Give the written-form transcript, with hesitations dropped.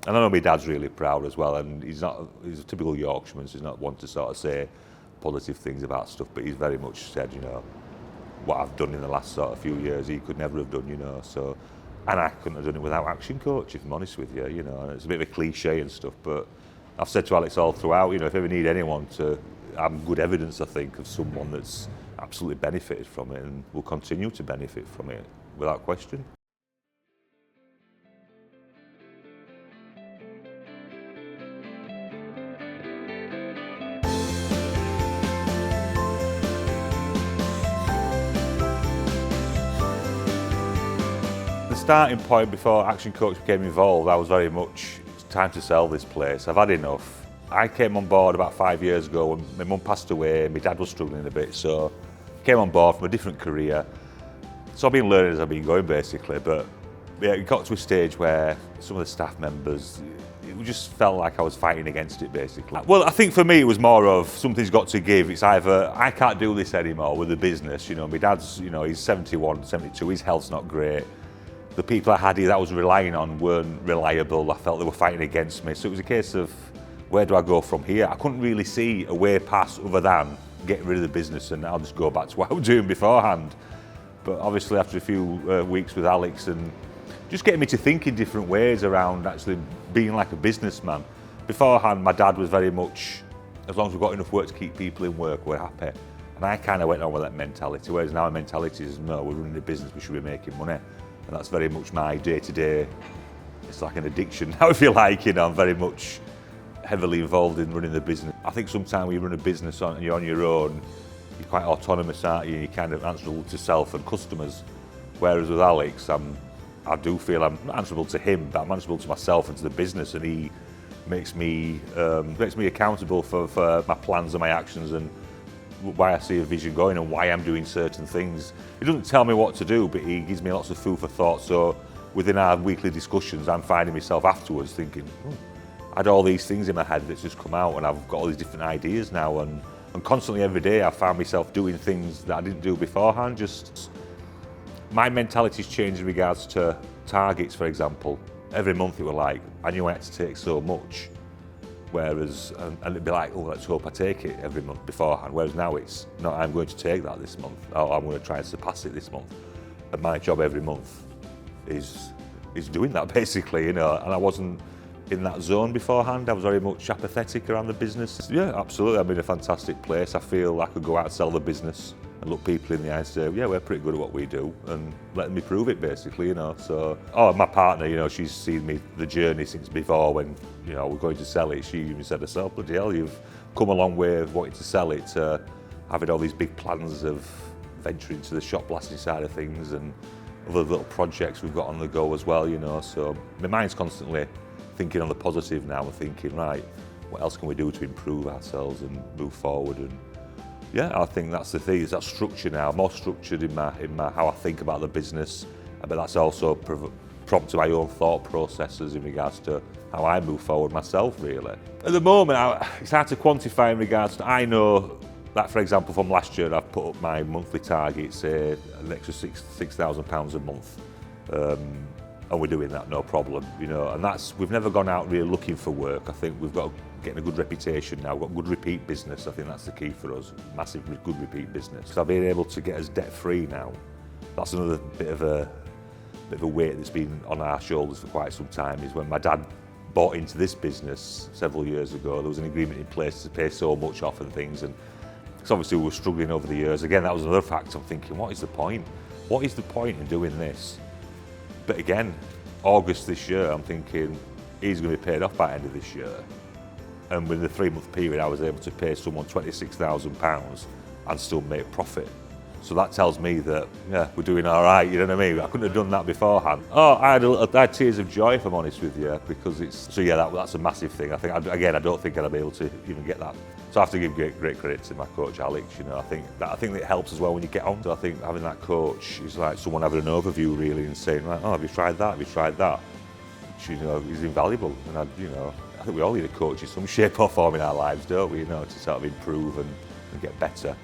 And I know my dad's really proud as well, and he's a typical Yorkshireman, so he's not one to sort of say positive things about stuff, but he's very much said, you know, what I've done in the last sort of few years, he could never have done, you know, so, and I couldn't have done it without Action Coach, if I'm honest with you, you know, and it's a bit of a cliche and stuff, but I've said to Alex all throughout, you know, if you ever need anyone to, I'm good evidence, I think, of someone that's absolutely benefited from it and will continue to benefit from it, without question. The starting point before Action Coach became involved, I was very much, it's time to sell this place, I've had enough. I came on board about 5 years ago when my mum passed away, my dad was struggling a bit, so I came on board from a different career. So I've been learning as I've been going basically, but yeah, it got to a stage where some of the staff members, it just felt like I was fighting against it basically. Well, I think for me it was more of something's got to give. It's either I can't do this anymore with the business, you know, my dad's, you know, he's 71, 72, his health's not great. The people I had here that I was relying on weren't reliable, I felt they were fighting against me, so it was a case of where do I go from here? I couldn't really see a way past other than getting rid of the business and I'll just go back to what I was doing beforehand. But obviously after a few weeks with Alex and just getting me to think in different ways around actually being like a businessman. Beforehand, my dad was very much, as long as we've got enough work to keep people in work, we're happy. And I kind of went on with that mentality, whereas now my mentality is, no, we're running a business, we should be making money. And that's very much my day-to-day, it's like an addiction now, if you like, you know, I'm very much heavily involved in running the business. I think sometimes when you run a business and you're on your own, you're quite autonomous, aren't you? You're kind of answerable to self and customers. Whereas with Alex, I do feel I'm not answerable to him, but I'm answerable to myself and to the business, and he makes me accountable for my plans and my actions and why I see a vision going and why I'm doing certain things. He doesn't tell me what to do, but he gives me lots of food for thought. So within our weekly discussions, I'm finding myself afterwards thinking, I had all these things in my head that's just come out and I've got all these different ideas now, and constantly every day I found myself doing things that I didn't do beforehand. Just my mentality's changed in regards to targets, for example. Every month it was like, I knew I had to take so much, whereas, and it'd be like, oh, let's hope I take it every month beforehand, whereas now it's, no, I'm going to take that this month, or I'm going to try and surpass it this month. And my job every month is doing that basically, you know, and I wasn't in that zone beforehand. I was very much apathetic around the business. Yeah, absolutely, I'm in a fantastic place. I feel I could go out and sell the business and look people in the eye and say, yeah, we're pretty good at what we do, and let me prove it basically, you know. So, my partner, you know, she's seen me, the journey since before when, you know, we're going to sell it. She even said herself, bloody hell, you've come a long way of wanting to sell it to having all these big plans of venturing into the shot blasting side of things and other little projects we've got on the go as well, you know. So my mind's constantly thinking on the positive now and thinking, right, what else can we do to improve ourselves and move forward? And yeah, I think that's the thing, is that structure now, more structured in my how I think about the business, but that's also prompted my own thought processes in regards to how I move forward myself, really. At the moment, it's hard to quantify in regards to, I know that, for example, from last year, I've put up my monthly target, say, an extra £6,000 a month. And we're doing that, no problem, you know, and we've never gone out really looking for work. I think we've got getting a good reputation now, we've got good repeat business. I think that's the key for us, massive good repeat business. So being able to get us debt free now, that's another bit of a weight that's been on our shoulders for quite some time, is when my dad bought into this business several years ago, there was an agreement in place to pay so much off and things, and because obviously we were struggling over the years. Again, that was another factor. I'm thinking, what is the point? What is the point in doing this? But again, August this year, I'm thinking he's going to be paid off by the end of this year. And within the 3-month period, I was able to pay someone £26,000 and still make profit. So that tells me that, yeah, we're doing all right, you know what I mean? I couldn't have done that beforehand. I had tears of joy, if I'm honest with you, because so yeah, that's a massive thing. I think, again, I don't think I'd be able to even get that. So I have to give great credit to my coach, Alex, you know. I think that it helps as well when you get on. So I think having that coach is like someone having an overview, really, and saying, right, oh, have you tried that? Have you tried that? Which, you know, is invaluable. And I think we all need a coach in some shape or form in our lives, don't we, you know, to sort of improve and get better.